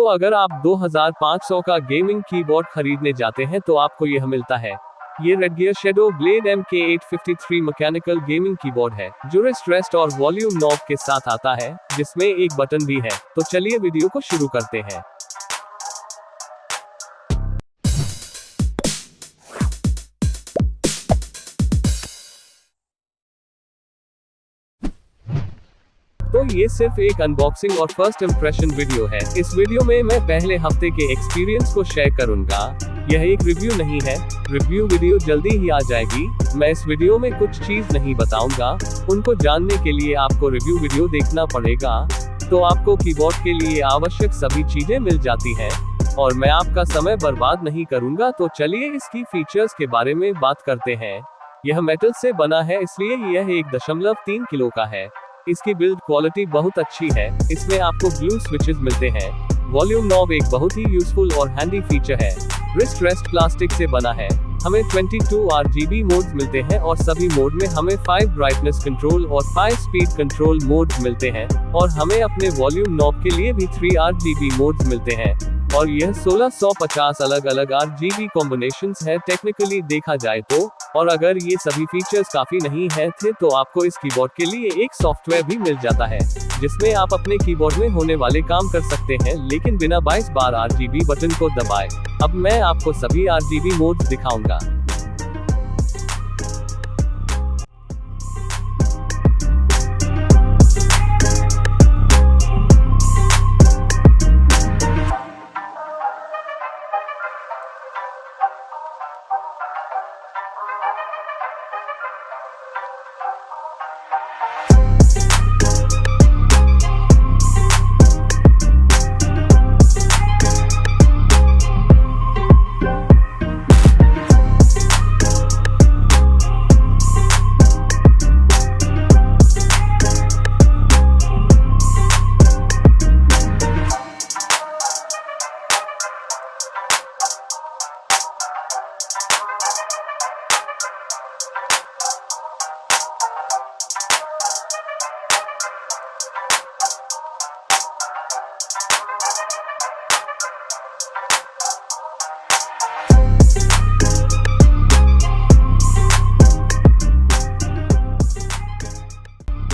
अगर आप 2500 का गेमिंग कीबोर्ड खरीदने जाते हैं तो आपको यह मिलता है। ये Redgear shadow blade MK853 mechanical gaming keyboard है, जो रेस्ट और वॉल्यूम नॉब के साथ आता है, जिसमें एक बटन भी है। तो चलिए वीडियो को शुरू करते हैं। तो ये सिर्फ एक अनबॉक्सिंग और फर्स्ट इंप्रेशन वीडियो है। इस वीडियो में मैं पहले हफ्ते के एक्सपीरियंस को शेयर करूंगा। यह एक रिव्यू नहीं है, रिव्यू वीडियो जल्दी ही आ जाएगी। मैं इस वीडियो में कुछ चीज नहीं बताऊंगा, उनको जानने के लिए आपको रिव्यू वीडियो देखना पड़ेगा। तो आपको कीबोर्ड के लिए आवश्यक सभी चीजें मिल जाती हैं, और मैं आपका समय बर्बाद नहीं करूंगा। तो चलिए इसकी फीचर्स के बारे में बात करते हैं। यह मेटल से बना है, इसलिए यह 1.3 किलो का है। इसकी बिल्ड क्वालिटी बहुत अच्छी है। इसमें आपको ब्लू स्विचेस मिलते हैं। वॉल्यूम नॉब एक बहुत ही यूजफुल और हैंडी फीचर है। रिस्ट रेस्ट प्लास्टिक से बना है। हमें 22 RGB मोड्स मिलते हैं, और सभी मोड में हमें 5 ब्राइटनेस कंट्रोल और 5 स्पीड कंट्रोल मोड्स मिलते हैं, और हमें अपने वॉल्यूम नॉब के लिए भी 3 RGB मोड्स मिलते हैं, और यह 1650 अलग अलग RGB कॉम्बिनेशंस है टेक्निकली देखा जाए तो। और अगर ये सभी फीचर्स काफी नहीं है थे, तो आपको इस कीबोर्ड के लिए एक सॉफ्टवेयर भी मिल जाता है, जिसमें आप अपने कीबोर्ड में होने वाले काम कर सकते हैं, लेकिन बिना 22 बार RGB बटन को दबाए। अब मैं आपको सभी RGB मोड्स दिखाऊंगा।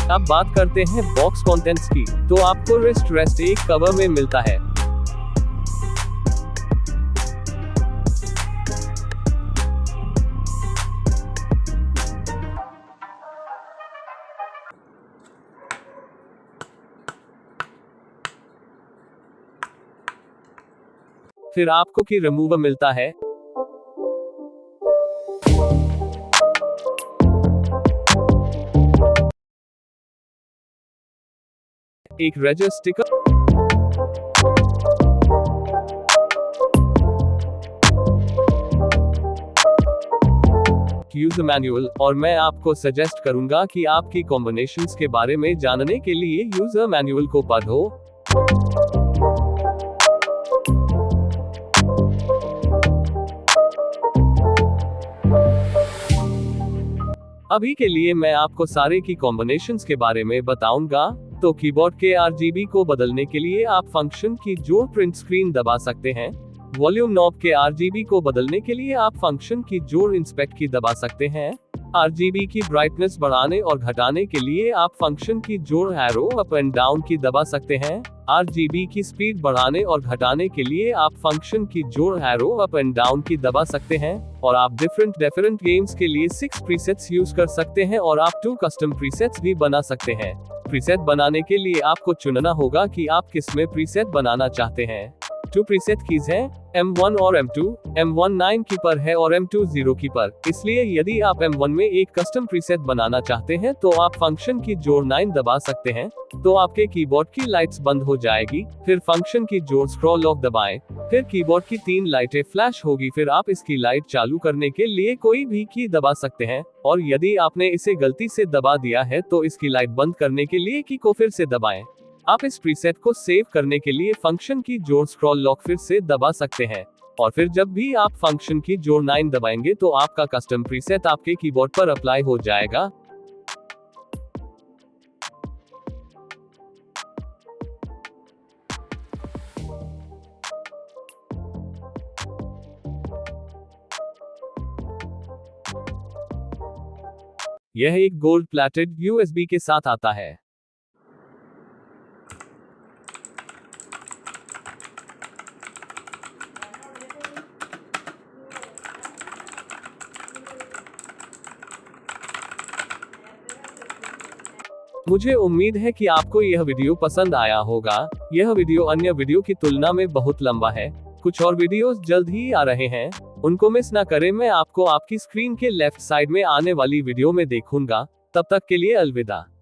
अब बात करते हैं बॉक्स कंटेंट्स की। तो आपको रेस्ट एक कवर में मिलता है। फिर आपको की रिमूवर मिलता है। एक रेजर स्टिकर, यूजर मैनुअल, और मैं आपको सजेस्ट करूंगा कि आपकी कॉम्बिनेशंस के बारे में जानने के लिए यूजर मैनुअल को पढ़ो। अभी के लिए मैं आपको सारे की कॉम्बिनेशंस के बारे में बताऊंगा। तो कीबोर्ड के RGB को बदलने के लिए आप फंक्शन की जोड़ प्रिंट स्क्रीन दबा सकते हैं। वॉल्यूम नॉब के RGB को बदलने के लिए आप फंक्शन की जोड़ इंस्पेक्ट की दबा सकते हैं। RGB की ब्राइटनेस बढ़ाने और घटाने के लिए आप फंक्शन की जोड़ एरो अप एंड डाउन की दबा सकते हैं। RGB की स्पीड बढ़ाने और घटाने के लिए आप फंक्शन की जोड़ एरो अप एंड डाउन की दबा सकते हैं। और आप डिफरेंट गेम्स के लिए 6 प्रीसेट्स यूज कर सकते हैं, और आप 2 कस्टम प्रीसेट्स भी बना सकते हैं। प्रीसेट बनाने के लिए आपको चुनना होगा कि आप किस में प्रीसेट बनाना चाहते हैं। 2 प्रीसेट कीज हैं, M1 और M2। M1 9 की पर है और M2 0 की पर। इसलिए यदि आप M1 में एक कस्टम प्रीसेट बनाना चाहते हैं, तो आप फंक्शन की जोड़ 9 दबा सकते हैं। तो आपके कीबोर्ड की लाइट्स बंद हो जाएगी। फिर फंक्शन की जोड़ स्क्रॉल लॉक दबाएं। फिर कीबोर्ड की 3 लाइटें फ्लैश होगी। फिर आप इसकी लाइट चालू करने के लिए कोई भी की दबा सकते हैं, और यदि आपने इसे गलती से दबा दिया है, तो इसकी लाइट बंद करने के लिए की को फिर से दबाएं। आप इस प्रीसेट को सेव करने के लिए फंक्शन की जोड़ स्क्रॉल लॉक फिर से दबा सकते हैं, और फिर जब भी आप फंक्शन की जोड़ 9 दबाएंगे, तो आपका कस्टम प्रीसेट आपके कीबोर्ड पर अप्लाई हो जाएगा। यह एक गोल्ड प्लेटेड USB के साथ आता है। मुझे उम्मीद है कि आपको यह वीडियो पसंद आया होगा। यह वीडियो अन्य वीडियो की तुलना में बहुत लंबा है। कुछ और वीडियोस जल्द ही आ रहे हैं, उनको मिस ना करें। मैं आपको आपकी स्क्रीन के लेफ्ट साइड में आने वाली वीडियो में देखूंगा। तब तक के लिए अलविदा।